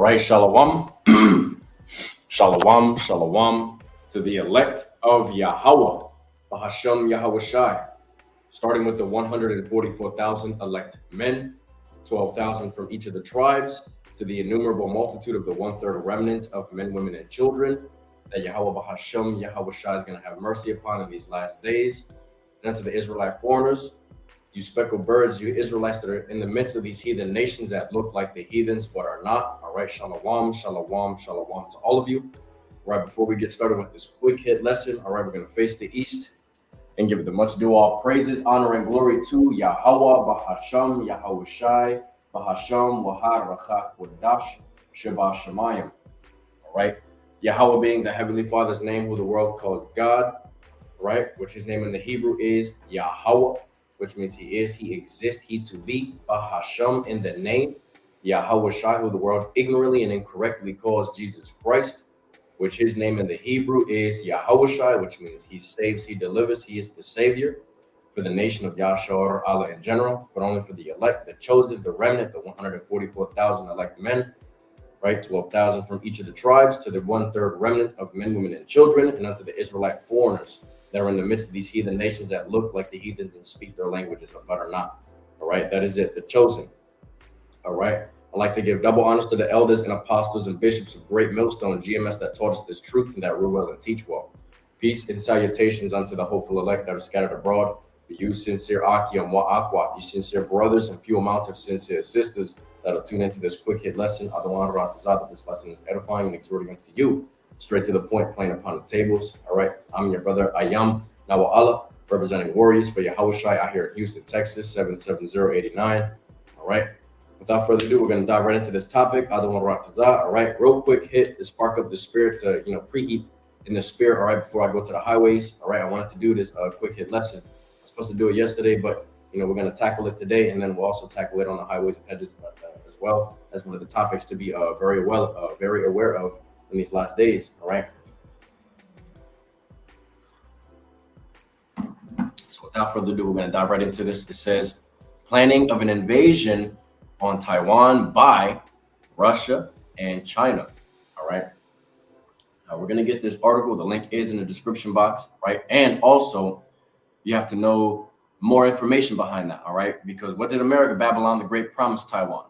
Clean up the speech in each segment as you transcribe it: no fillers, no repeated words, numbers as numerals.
right, Shalom. Shalom, Shalom to the elect of Yahweh, Bahashem Yahweh Shai, starting with the 144,000 elect men, 12,000 from each of the tribes, to the innumerable multitude of the one-third remnant of men, women, and children that Yahweh Bahashem Yahweh Shai is going to have mercy upon in these last days, and unto the Israelite foreigners, you speckled birds, you Israelites that are in the midst of these heathen nations that look like the heathens but are not. All right, shalom, shalom, shalom to all of you. All right, before we get started with this quick hit lesson, all right, we're going to face the east and give it the much due all praises, honor, and glory to Yahweh, Bahasham, Yahweh Shai, Bahasham, Wahar, Rachak, Wadash, Shabbat Shemayim. All right, Yahweh being the Heavenly Father's name, who the world calls God, right, which his name in the Hebrew is Yahweh, which means he is, he exists, he to be, Bahasham in the name, Yahweh Shai, who the world ignorantly and incorrectly calls Jesus Christ, which his name in the Hebrew is Yahweh Shai, which means he saves, he delivers, he is the savior for the nation of Yahshua Allah in general, but only for the elect, the chosen, the remnant, the 144,000 elect men, right, 12,000 from each of the tribes, to the one-third remnant of men, women, and children, and unto the Israelite foreigners that are in the midst of these heathen nations that look like the heathens and speak their languages, but are not. All right, that is it, the chosen. All right, I'd like to give double honors to the elders and apostles and bishops of Great Millstone GMS that taught us this truth and that rule well and teach well. Peace and salutations unto the hopeful elect that are scattered abroad. For you sincere Akim wa Akwaf, you sincere brothers and few amount of sincere sisters that'll tune into this quick hit lesson. This lesson is edifying and exhorting unto you. Straight to the point, playing upon the tables. All right, I'm your brother Ayam Nawa Allah, representing Warriors for Yahweh Shai out here in Houston, Texas, 77089. All right, without further ado, we're going to dive right into this topic. All right, real quick hit to spark up the spirit, to preheat in the spirit. All right, before I go to the highways. All right, I wanted to do this quick hit lesson. I was supposed to do it yesterday, but we're going to tackle it today, and then we'll also tackle it on the highways and hedges as well as one of the topics to be very aware of in these last days. All right, so without further ado, we're going to dive right into this. It says planning of an invasion on Taiwan by Russia and China. All right, now we're going to get this article. The link is in the description box, right? And also you have to know more information behind that. All right, because what did America, Babylon the Great, promise Taiwan?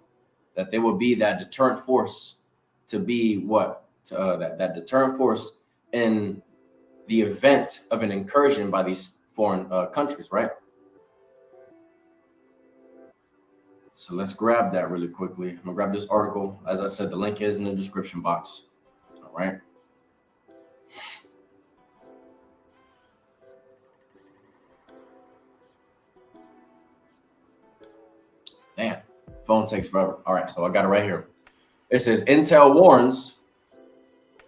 That they will be that deterrent force, to be what? That deterrent force in the event of an incursion by these foreign countries, right? So let's grab that really quickly. I'm gonna grab this article. As I said, the link is in the description box. All right. Damn, phone takes forever. All right, so I got it right here. It says Intel warns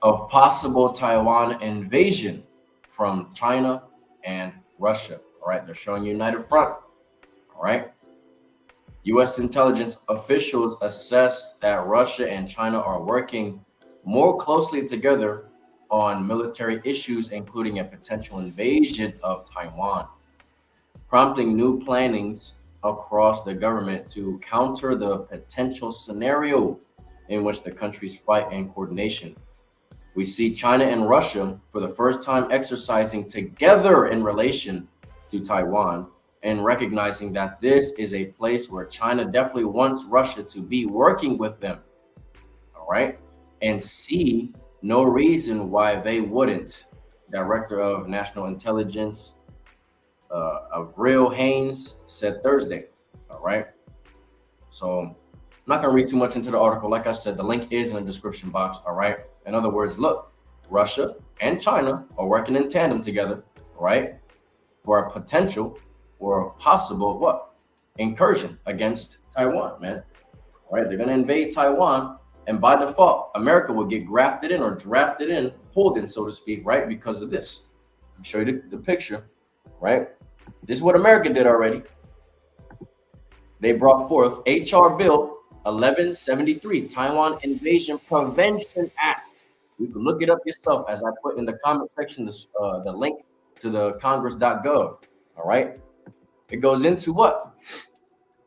of possible Taiwan invasion from China and Russia. All right, they're showing united front. All right. U.S. intelligence officials assess that Russia and China are working more closely together on military issues, including a potential invasion of Taiwan, prompting new plannings across the government to counter the potential scenario in which the countries fight in coordination. We see China and Russia for the first time exercising together in relation to Taiwan, and recognizing that this is a place where China definitely wants Russia to be working with them. All right, and see no reason why they wouldn't. Director of National Intelligence Avril Haines said Thursday. All right, so I'm not going to read too much into the article. Like I said, the link is in the description box. All right, in other words, look, Russia and China are working in tandem together, right, for a potential or a possible what? Incursion against Taiwan, man. All right, they're going to invade Taiwan, and by default, America will get grafted in or drafted in, pulled in, so to speak, right, because of this. I'll show you the picture, right? This is what America did already. They brought forth H.R. Bill 1173, Taiwan Invasion Prevention Act. You can look it up yourself, as I put in the comment section, the link to the congress.gov. All right, it goes into what?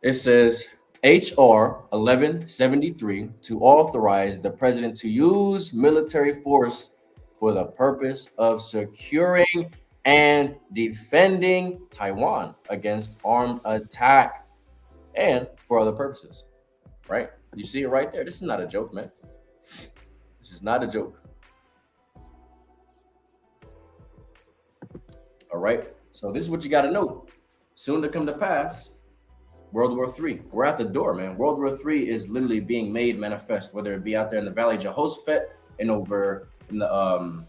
It says H.R. 1173 to authorize the president to use military force for the purpose of securing and defending Taiwan against armed attack and for other purposes. Right? You see it right there. This is not a joke, man. This is not a joke. All right. So this is what you got to know. Soon to come to pass, World War III. We're at the door, man. World War III is literally being made manifest, whether it be out there in the Valley of Jehoshaphat and over in the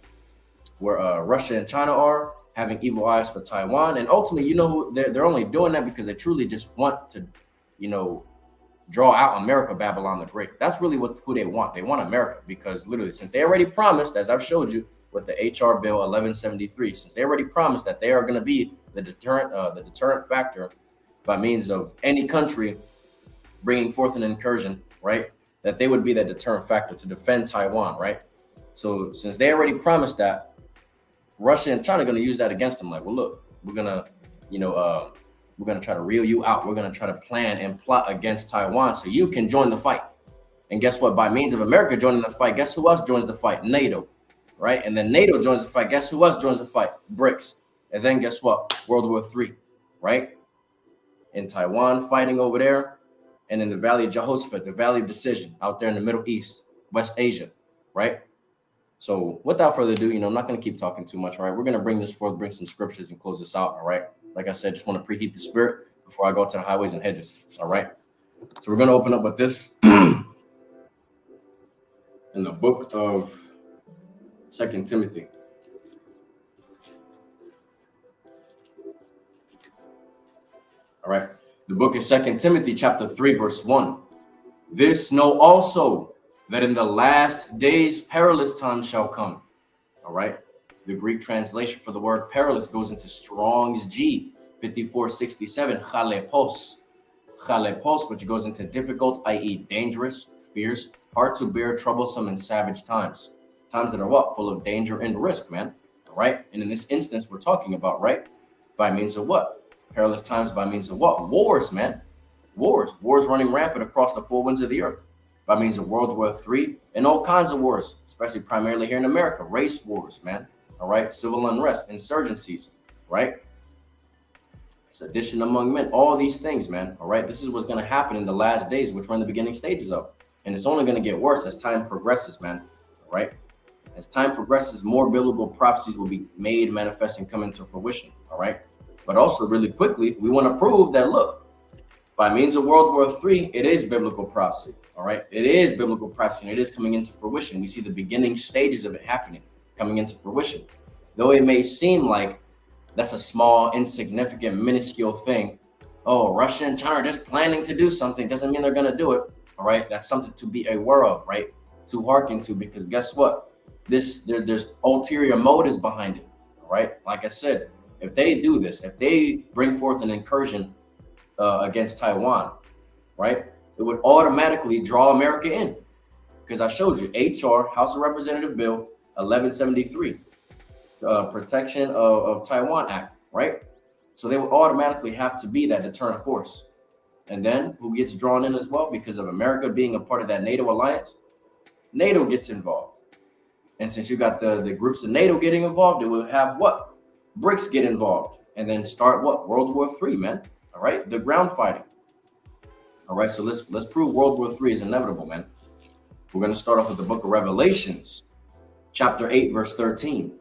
where Russia and China are having evil eyes for Taiwan. And ultimately, you know, they're only doing that because they truly just want to, you know, draw out America, Babylon the Great. That's really who they want. They want America because literally, since they already promised, as I've showed you with the HR Bill 1173, since they already promised that they are going to be the deterrent factor by means of any country bringing forth an incursion, right? That they would be that deterrent factor to defend Taiwan, right? So since they already promised that, Russia and China are going to use that against them. Like, well, look, we're gonna, we're gonna try to reel you out. We're gonna try to plan and plot against Taiwan so you can join the fight. And guess what? By means of America joining the fight, guess who else joins the fight? NATO, right? And then NATO joins the fight. Guess who else joins the fight? BRICS. And then guess what? World War III, right? In Taiwan fighting over there, and in the Valley of Jehoshaphat, the Valley of Decision out there in the Middle East, West Asia, right? So without further ado, I'm not going to keep talking too much, all right? We're going to bring this forth, bring some scriptures and close this out, all right? Like I said, just want to preheat the spirit before I go to the highways and hedges, all right? So we're going to open up with this in the book of 2 Timothy. All right. The book of 2 Timothy chapter 3, verse 1. This know also that in the last days perilous times shall come. All right. The Greek translation for the word perilous goes into Strong's G 5467, chalepos. Chalepos, which goes into difficult, i.e. dangerous, fierce, hard to bear, troublesome, and savage times. Times that are what? Full of danger and risk, man. All right. And in this instance, we're talking about, right? By means of what? Perilous times by means of what? Wars, man. Wars running rampant across the four winds of the earth by means of World War III and all kinds of wars, especially primarily here in America. Race wars, man. All right. Civil unrest, insurgencies, right? Sedition among men, all these things, man. All right. This is what's going to happen in the last days, which we're in the beginning stages of. And it's only going to get worse as time progresses, man. All right. As time progresses, more biblical prophecies will be made, manifest, and come into fruition. All right. But also really quickly, we want to prove that, look, by means of World War III, it is biblical prophecy. All right. It is biblical prophecy and it is coming into fruition. We see the beginning stages of it happening, coming into fruition. Though it may seem like that's a small, insignificant, minuscule thing. Oh, Russia and China are just planning to do something. Doesn't mean they're going to do it. All right. That's something to be aware of, right? To hearken to, because guess what? There's ulterior motives behind it. All right. Like I said, if they do this, if they bring forth an incursion against Taiwan, right, it would automatically draw America in. Because I showed you HR, House of Representative Bill 1173, Protection of Taiwan Act, right? So they would automatically have to be that deterrent force. And then who gets drawn in as well? Because of America being a part of that NATO alliance, NATO gets involved. And since you got the groups of NATO getting involved, it will have what? BRICS get involved and then start what? World War III, man. All right, the ground fighting. All right, so let's prove World War III is inevitable, man. We're going to start off with the book of Revelations, chapter 8, verse 13.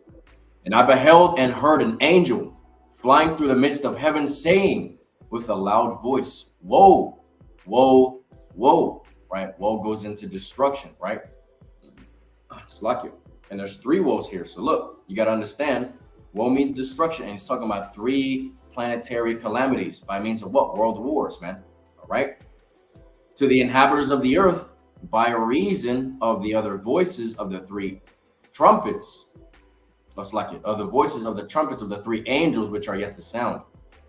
And I beheld and heard an angel flying through the midst of heaven, saying with a loud voice, woe, woe, woe, right? Woe goes into destruction, right? It's like it. And there's three woes here. So look, you got to understand, woe means destruction. And he's talking about three planetary calamities by means of what? World wars, man. All right. To the inhabitants of the earth by reason of the other voices of the three trumpets. That's like it. Of the voices of the trumpets of the three angels, which are yet to sound.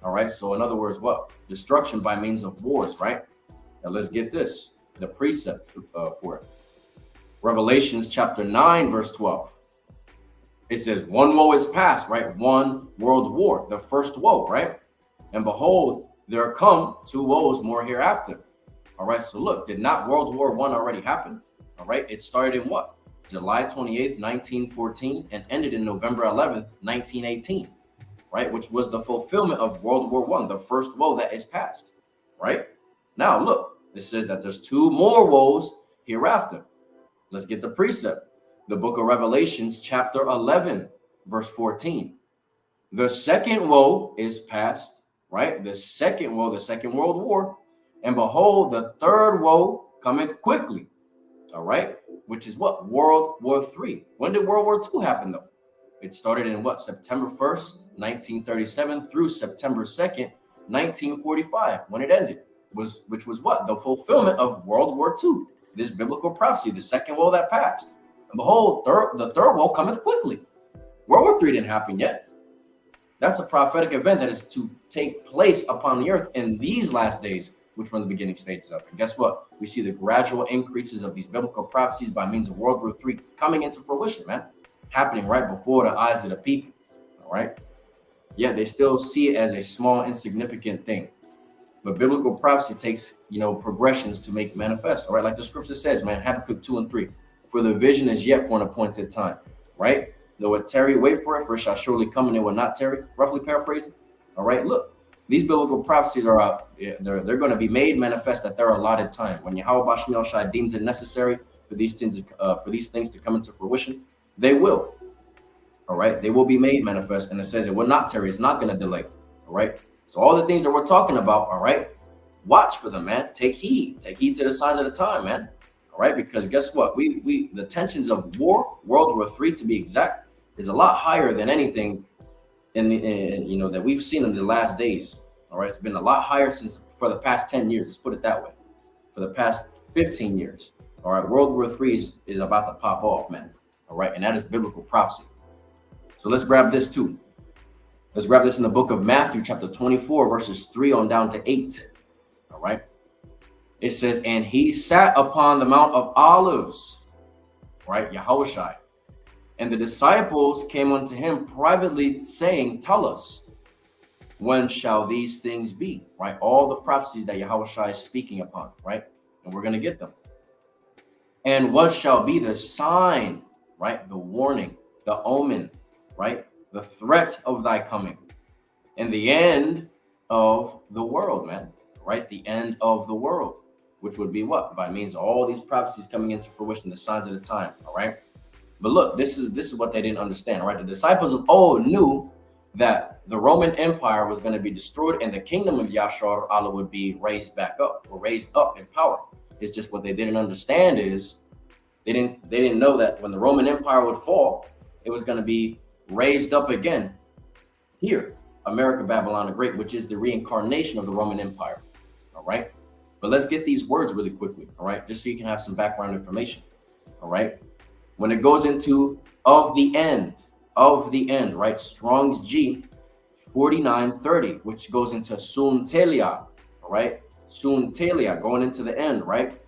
All right. So in other words, what? Destruction by means of wars, right? Now let's get this. The precept for it. Revelations chapter 9, verse 12. It says, one woe is past, right? One world war, the first woe, right? And behold, there come two woes more hereafter. All right. So look, did not World War I already happen? All right. It started in what? July 28th, 1914, and ended in November 11th, 1918. Right, which was the fulfillment of World War I, the first woe that is past. Right. Now look, it says that there's two more woes hereafter. Let's get the precept. The book of Revelations, chapter 11, verse 14. The second woe is past, right? The second woe, the Second World War. And behold, the third woe cometh quickly. All right. Which is what? World War III. When did World War II happen, though? It started in what? September 1st, 1937 through September 2nd, 1945, when it ended, which was what? The fulfillment of World War II. This biblical prophecy, the second woe that passed. And behold, the third woe cometh quickly. World War III didn't happen yet. That's a prophetic event that is to take place upon the earth in these last days, which were in the beginning stages of it. And guess what? We see the gradual increases of these biblical prophecies by means of World War III coming into fruition, man, happening right before the eyes of the people. All right. Yeah, they still see it as a small, insignificant thing. But biblical prophecy takes, progressions to make manifest. All right. Like the scripture says, man, Habakkuk 2 and 3. For the vision is yet for an appointed time. Right. Though it tarry, wait for it, for it shall surely come and it will not tarry. Roughly paraphrasing. All right. Look, these biblical prophecies are out. They're going to be made manifest at their allotted time. When Yahweh Bashmi Shai deems it necessary for these things to come into fruition, they will. All right. They will be made manifest. And it says it will not tarry. It's not going to delay. All right. So all the things that we're talking about. All right. Watch for them, man. Take heed. Take heed to the signs of the time, man. All right. Because guess what? The tensions of war, World War III to be exact, is a lot higher than anything that we've seen in the last days. All right. It's been a lot higher for the past 10 years. Let's put it that way. For the past 15 years. All right. World War III is about to pop off, man. All right. And that is biblical prophecy. So let's grab this too. Let's grab this in the book of Matthew, chapter 24, verses 3 on down to 8. All right. It says, and he sat upon the Mount of Olives, right? Yahushua. And the disciples came unto him privately, saying, tell us, when shall these things be? Right? All the prophecies that Yahushua is speaking upon, right? And we're going to get them. And what shall be the sign, right? The warning, the omen, right? The threat of thy coming, and the end of the world, man, right? The end of the world, which would be what? By means of all these prophecies coming into fruition, the signs of the time, all right? But look, this is what they didn't understand, right? The disciples of old knew that the Roman Empire was going to be destroyed and the kingdom of Yahshua Allah would be raised back up, or raised up in power. It's just what they didn't understand is they didn't know that when the Roman Empire would fall, it was going to be raised up again here, America, Babylon the Great, which is the reincarnation of the Roman Empire. All right. But let's get these words really quickly. All right. Just so you can have some background information. All right. When it goes into of the end, right? Strong's G 4930, which goes into Sun Telia. All right. Sun Telia, going into the end, right?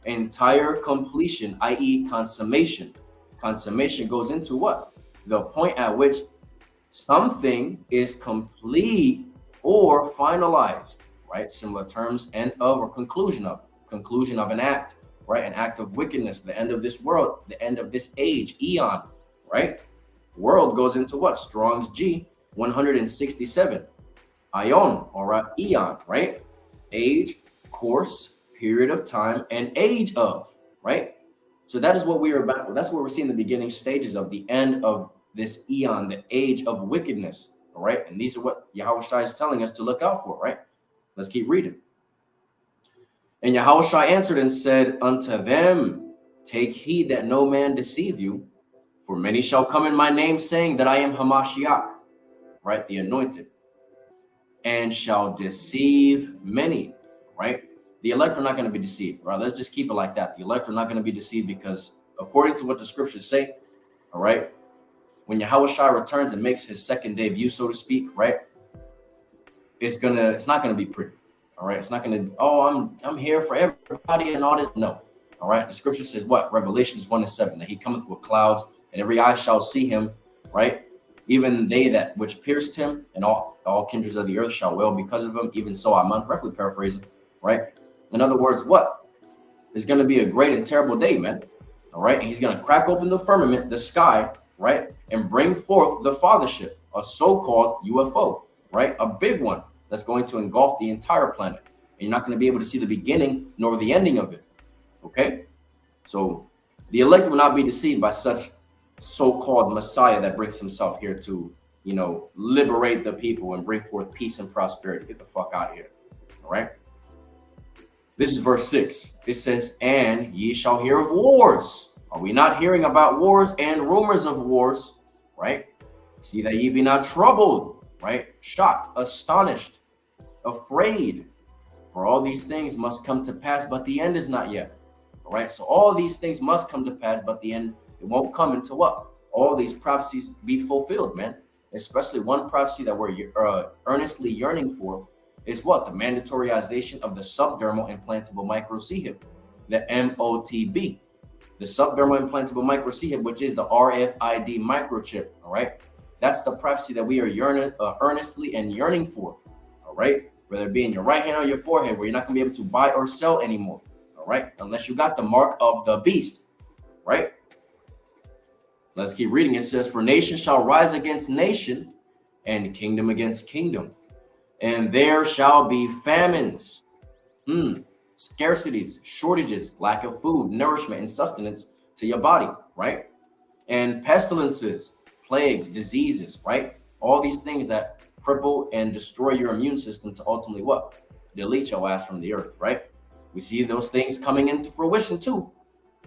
Entire completion, i.e. consummation. Consummation goes into what? The point at which something is complete or finalized, right? Similar terms, end of or conclusion of an act, right? An act of wickedness, the end of this world, the end of this age, eon, right? World goes into what? Strong's G 167, ion or eon, right? Age, course, period of time, and age of, right? So that is what we are about. That's what we're seeing the beginning stages of the end of this eon, the age of wickedness. All right. And these are what Yahushua is telling us to look out for. Right. Let's keep reading. And Yahushua answered and said unto them, take heed that no man deceive you, for many shall come in my name, saying that I am Hamashiach, right? The anointed, and shall deceive many, right? The elect are not going to be deceived, right? Let's just keep it like that. The elect are not going to be deceived because according to what the scriptures say, all right, when Yahushua returns and makes his second debut, so to speak, right, it's not gonna be pretty. All right. It's not gonna be, oh, I'm here for everybody and all this. No. All right. The scripture says what? Revelations 1:7, that he cometh with clouds, and every eye shall see him, right? Even they that which pierced him, and all kindreds of the earth shall wail because of him. Even so, I'm roughly paraphrasing, right? In other words, what? It's going to be a great and terrible day, man. All right. And he's going to crack open the firmament, the sky, right? And bring forth the fathership, a so-called UFO, right? A big one that's going to engulf the entire planet. And you're not going to be able to see the beginning nor the ending of it. Okay. So the elect will not be deceived by such so-called Messiah that brings himself here to, liberate the people and bring forth peace and prosperity. Get the fuck out of here. All right. This is verse 6. It says, and ye shall hear of wars. Are we not hearing about wars and rumors of wars? Right? See that ye be not troubled, right? Shocked, astonished, afraid. For all these things must come to pass, but the end is not yet. All right. So all these things must come to pass, but the end, it won't come until what? All these prophecies be fulfilled, man. Especially one prophecy that we're earnestly yearning for is what? The mandatoryization of the subdermal implantable microchip, the MOTB. The subdermal implantable microchip, which is the RFID microchip. All right. That's the prophecy that we are earnestly and yearning for. All right. Whether it be in your right hand or your forehead, where you're not going to be able to buy or sell anymore. All right. Unless you got the mark of the beast. Right. Let's keep reading. It says, for nation shall rise against nation and kingdom against kingdom. And there shall be famines, scarcities, shortages, lack of food, nourishment, and sustenance to your body, right? And pestilences, plagues, diseases, right? All these things that cripple and destroy your immune system to ultimately what? Delete your ass from the earth, right? We see those things coming into fruition too.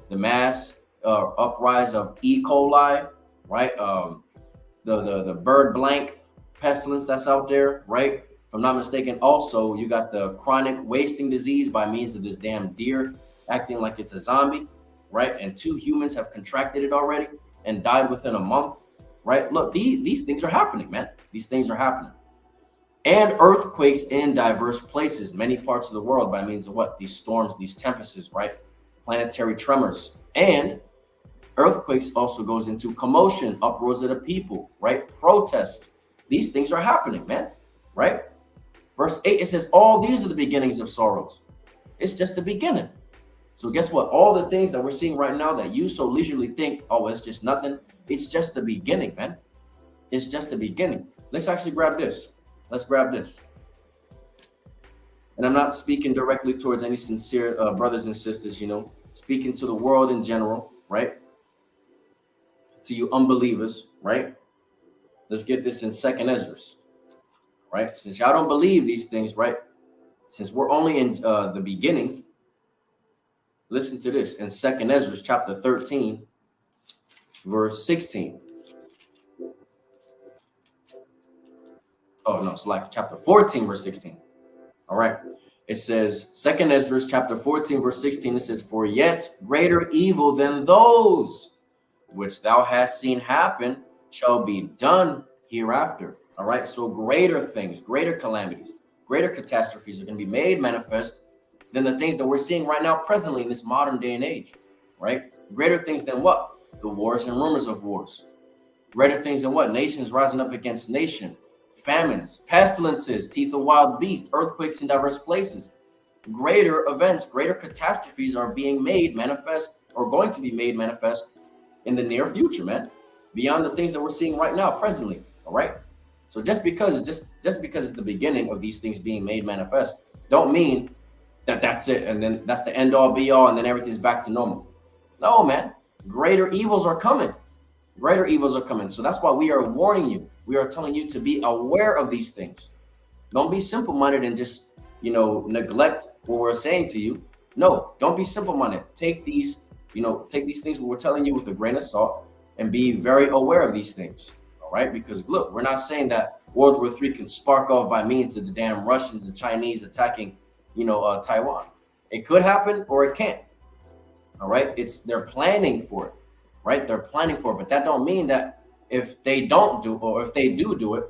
The mass uprise of E. coli, right? The bird blank pestilence that's out there, right? If I'm not mistaken, also you got the chronic wasting disease by means of this damn deer acting like it's a zombie, right? And 2 humans have contracted it already and died within a month, right? Look, these things are happening, man. These things are happening. And earthquakes in diverse places, many parts of the world by means of what? These storms, these tempests, right? Planetary tremors. And earthquakes also goes into commotion, uproars of the people, right? Protests. These things are happening, man, right? Verse 8, it says, all these are the beginnings of sorrows. It's just the beginning. So guess what? All the things that we're seeing right now that you so leisurely think, oh, it's just nothing. It's just the beginning, man. It's just the beginning. Let's actually grab this. Let's grab this. And I'm not speaking directly towards any sincere brothers and sisters, speaking to the world in general, right? To you unbelievers, right? Let's get this in 2nd Esdras, right? Since y'all don't believe these things, right? Since we're only in the beginning, listen to this in 2nd Esdras chapter 13, verse 16. Oh, no, it's like chapter 14, verse 16. All right. It says, 2nd Esdras chapter 14, verse 16, it says, for yet greater evil than those which thou hast seen happen shall be done hereafter. All right. So greater things, greater calamities, greater catastrophes are going to be made manifest than the things that we're seeing right now presently in this modern day and age, right? Greater things than what? The wars and rumors of wars. Greater things than what? Nations rising up against nation. Famines, pestilences, teeth of wild beasts, earthquakes in diverse places. Greater events, greater catastrophes are being made manifest or going to be made manifest in the near future, man. Beyond the things that we're seeing right now, presently. All right. So just because it's the beginning of these things being made manifest, don't mean that that's it, and then that's the end all be all, and then everything's back to normal. No, man. Greater evils are coming. Greater evils are coming. So that's why we are warning you. We are telling you to be aware of these things. Don't be simple-minded and just, neglect what we're saying to you. No, don't be simple-minded. Take these things what we're telling you with a grain of salt and be very aware of these things. All right? Because look, we're not saying that World War III can spark off by means of the damn Russians and Chinese attacking, Taiwan. It could happen or it can't. All right? They're planning for it. Right? They're planning for it, but that don't mean that if they don't do, or if they do it,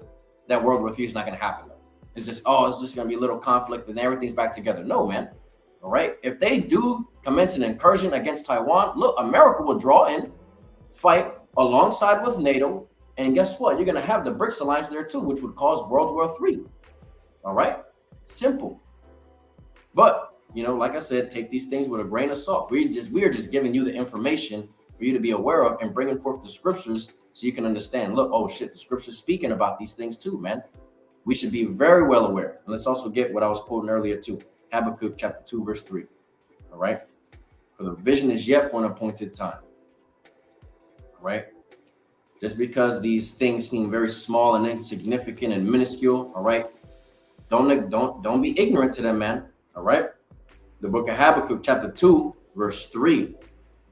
that World War III is not going to happen. It's just going to be a little conflict and everything's back together. No, man. All right. If they do commence an incursion against Taiwan, look, America will draw in, fight alongside with NATO, and guess what? You're going to have the BRICS alliance there too, which would cause World War III. All right. Simple. But like I said, take these things with a grain of salt. We are just giving you the information for you to be aware of and bringing forth the scriptures so you can understand. Look, oh shit, the scripture's speaking about these things too, man. We should be very well aware. And let's also get what I was quoting earlier too. Habakkuk chapter 2, verse 3. All right. For the vision is yet for an appointed time. All right. Just because these things seem very small and insignificant and minuscule, all right, don't be ignorant to them, man. All right. The book of Habakkuk chapter 2, verse 3.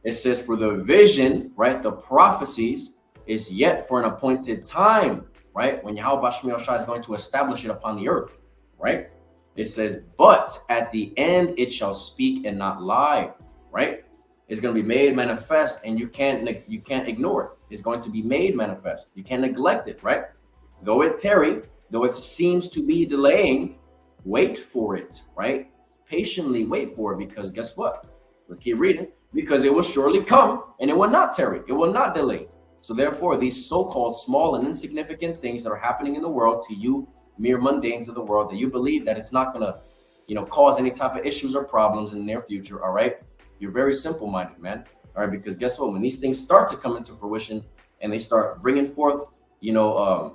It says, for the vision, right, the prophecies is yet for an appointed time, right? When Yahweh Shemel Shai is going to establish it upon the earth, right? It says, but at the end it shall speak and not lie, right? It's going to be made manifest, and you can't ignore it. It's going to be made manifest. You can't neglect it, right? Though it tarry, though it seems to be delaying, wait for it, right? Patiently wait for it, because guess what? Let's keep reading. Because it will surely come, and it will not tarry. It will not delay. So therefore, these so-called small and insignificant things that are happening in the world to you, mere mundanes of the world, that you believe that it's not going to, cause any type of issues or problems in the near future, all right? You're very simple-minded, man. All right, because guess what? When these things start to come into fruition and they start bringing forth, the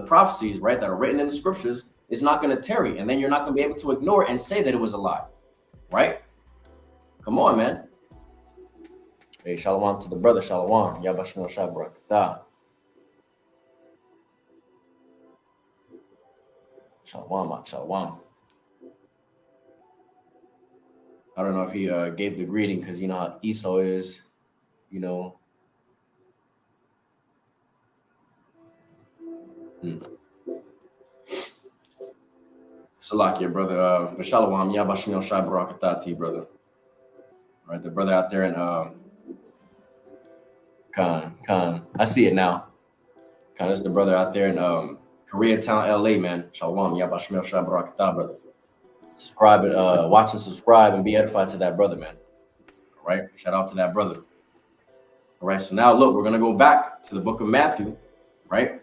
prophecies, right, that are written in the scriptures, it's not going to tarry, and then you're not going to be able to ignore it and say that it was a lie, right? Come on, man. Hey, shalom to the brother, shalom. Yabashmil Shabrak. Shalom, shalom. I don't know if he gave the greeting, because you know how Esau is, Salakia, brother. But shalom, Yabashmil Shabrak, brother. All right, the brother out there in Khan. I see it now. Khan is the brother out there in Koreatown, LA, man. Shalom, Yabashmil Shabrak, brother. Subscribe and watch and subscribe and be edified to that brother, man. All right, shout out to that brother. All right, so now look, we're gonna go back to the book of Matthew, right?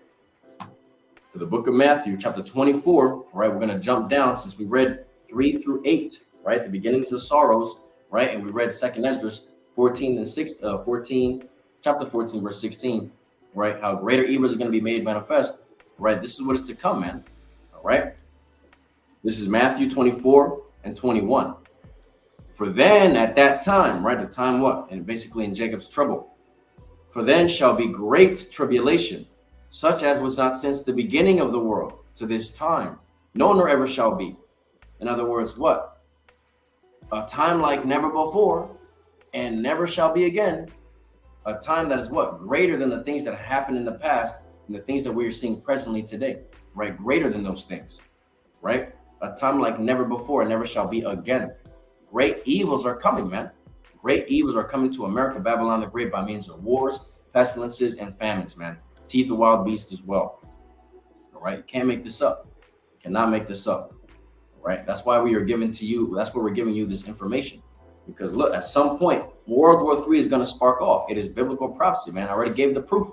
To the book of Matthew, chapter 24. All right, we're gonna jump down since we read 3 through 8, right? The beginnings of sorrows, right? And we read 2nd Esdras 14 and 6, 14, chapter 14, verse 16, right? How greater evils are gonna be made manifest, right? This is what is to come, man. All right. This is Matthew 24 and 21. For then at that time, right, the time what? And basically in Jacob's trouble. For then shall be great tribulation, such as was not since the beginning of the world to this time, no nor ever shall be. In other words, what? A time like never before and never shall be again. A time that is what? Greater than the things that happened in the past and the things that we are seeing presently today, right? Greater than those things, right? A time like never before and never shall be again. Great evils are coming, man. Great evils are coming to America, Babylon the Great, by means of wars, pestilences, and famines, man. Teeth of wild beasts as well. All right, you can't make this up. You cannot make this up. All right, that's why we are giving to you. That's why we're giving you this information. Because look, at some point, World War III is going to spark off. It is biblical prophecy, man. I already gave the proof,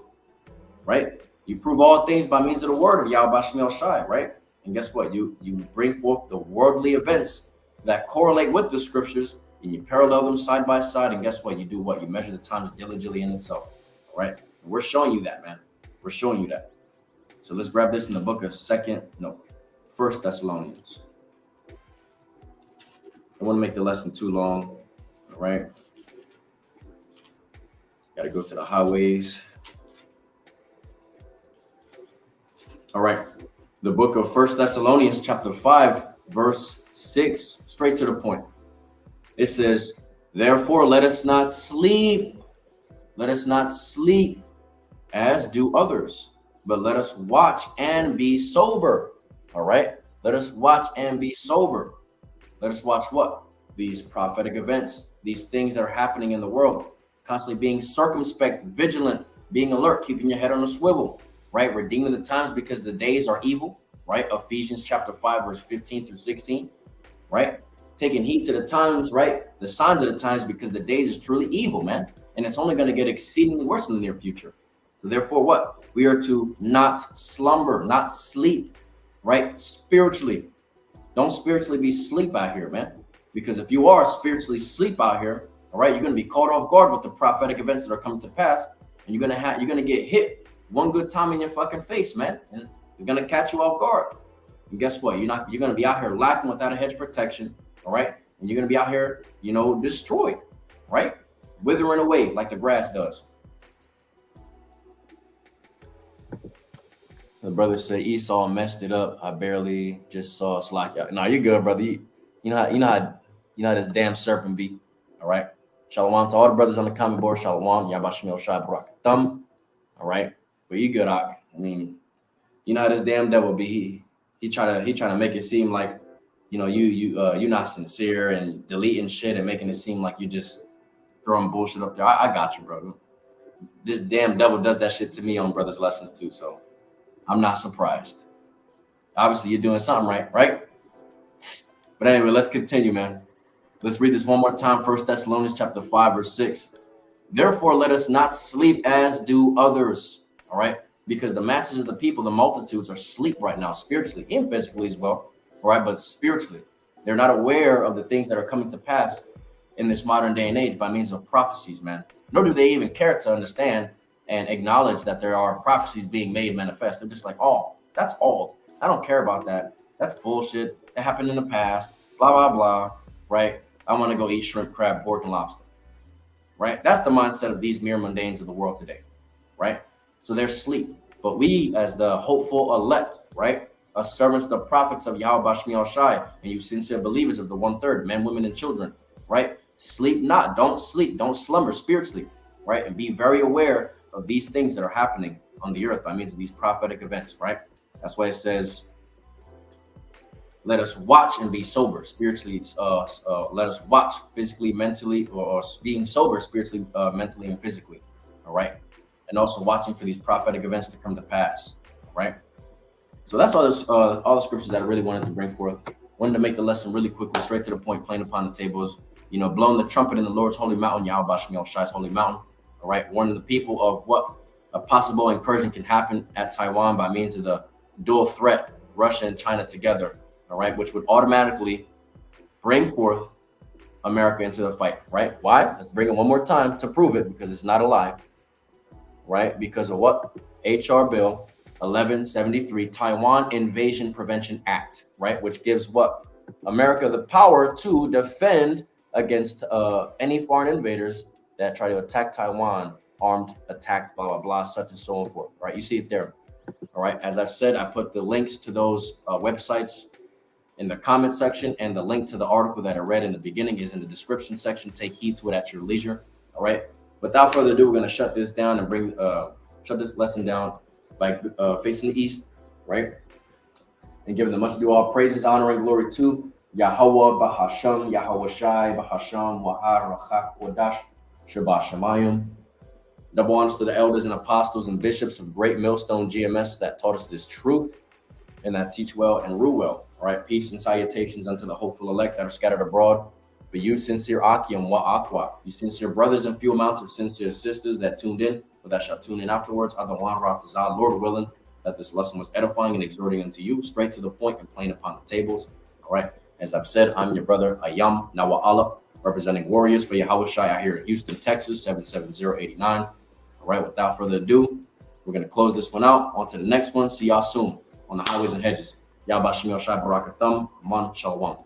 right? You prove all things by means of the word of Yahweh Shemel Shai, right? And guess what? You bring forth the worldly events that correlate with the scriptures, and you parallel them side by side. And guess what? You do what? You measure the times diligently in itself. All right. And we're showing you that, man. We're showing you that. So let's grab this in the book of 1 Thessalonians. I don't want to make the lesson too long. All right. Got to go to the highways. All right. The book of 1 Thessalonians chapter 5, verse 6, straight to the point. It says, therefore, let us not sleep. Let us not sleep as do others, but let us watch and be sober. All right. Let us watch and be sober. Let us watch what? These prophetic events, these things that are happening in the world, constantly being circumspect, vigilant, being alert, keeping your head on a swivel. Right? Redeeming the times because the days are evil, right? Ephesians chapter 5, verse 15 through 16, right? Taking heed to the times, right? The signs of the times, because the days is truly evil, man. And it's only going to get exceedingly worse in the near future. So therefore, what? We are to not slumber, not sleep, right? Spiritually, Don't spiritually be asleep out here, man. Because if you are spiritually asleep out here, all right, you're gonna be caught off guard with the prophetic events that are coming to pass, and you're gonna get hit one good time in your fucking face, man. It's gonna catch you off guard. And guess what? You're gonna be out here lacking without a hedge protection, all right? And you're gonna be out here, destroyed, right? Withering away like the grass does. The brother said Esau messed it up. I barely just saw a slack. No, you're good, brother. You know how this damn serpent be. All right. Shalom to all the brothers on the comment board. Shalom. Yabashmil Shai Barak Thumb. All right. But you good, I mean, you know how this damn devil be. He try to make it seem like, you're not sincere and deleting shit and making it seem like you just throwing bullshit up there. I got you, brother. This damn devil does that shit to me on brothers' lessons too. So I'm not surprised. Obviously, you're doing something right? But anyway, let's continue, man. Let's read this one more time. 1 Thessalonians chapter 5, verse 6. Therefore, let us not sleep as do others, all right? Because the masses of the people, the multitudes, are asleep right now, spiritually and physically as well, all right? But spiritually, they're not aware of the things that are coming to pass in this modern day and age by means of prophecies, man. Nor do they even care to understand and acknowledge that there are prophecies being made manifest. They're just like, oh, that's old. I don't care about that. That's bullshit. It happened in the past, blah, blah, blah, right? I want to go eat shrimp, crab, pork, and lobster, right? That's the mindset of these mere mundanes of the world today, right? So they're asleep. But we, as the hopeful elect, right, as servants, the prophets of Yahweh Bashmi Shai, and you sincere believers of the 1/3, men, women, and children, right? Sleep not, don't sleep, don't slumber spiritually, right? And be very aware of these things that are happening on the earth by means of these prophetic events, right? That's why it says, let us watch and be sober spiritually. Let us watch physically, mentally, or being sober spiritually, mentally, and physically, all right? And also watching for these prophetic events to come to pass, right? So that's all the scriptures that I really wanted to bring forth. Wanted to make the lesson really quickly, straight to the point, plain upon the tables. Blowing the trumpet in the Lord's holy mountain, Yahweh Bashmi Shai's holy mountain. All right, warning the people of what a possible incursion can happen at Taiwan by means of the dual threat, Russia and China together. All right, which would automatically bring forth America into the fight. Right? Why? Let's bring it one more time to prove it, because it's not a lie. Right? Because of what? HR Bill 1173, Taiwan Invasion Prevention Act. Right? Which gives what? America the power to defend against any foreign invaders that try to attack Taiwan, armed, attacked, blah, blah, blah, such and so on forth, right? You see it there, all right? As I've said, I put the links to those websites in the comment section, and the link to the article that I read in the beginning is in the description section. Take heed to it at your leisure, all right? Without further ado, we're going to shut this down and shut this lesson down by facing the east, right? And giving the much due all praises, honor, and glory to Yahweh, Bahasham, Yahweh Shai, Bahasham, Wahar, Rachak, Wadash, Shabbat Shemayim. Double honors to the elders and apostles and bishops of Great Millstone GMS that taught us this truth and that teach well and rule well. All right, peace and salutations unto the hopeful elect that are scattered abroad. For you, sincere Akim wa Aqua, you sincere brothers and few amounts of sincere sisters that tuned in, or that shall tune in afterwards. Adawan Ratazah, Lord willing, that this lesson was edifying and exhorting unto you, straight to the point and plain upon the tables. All right, as I've said, I'm your brother Ayam Nawa Allah, representing Warriors for Yahweh Shai out here in Houston, Texas, 77089. All right, without further ado, we're going to close this one out. On to the next one. See y'all soon on the highways and hedges. Yahweh Shai Barakatham, Man Shalom.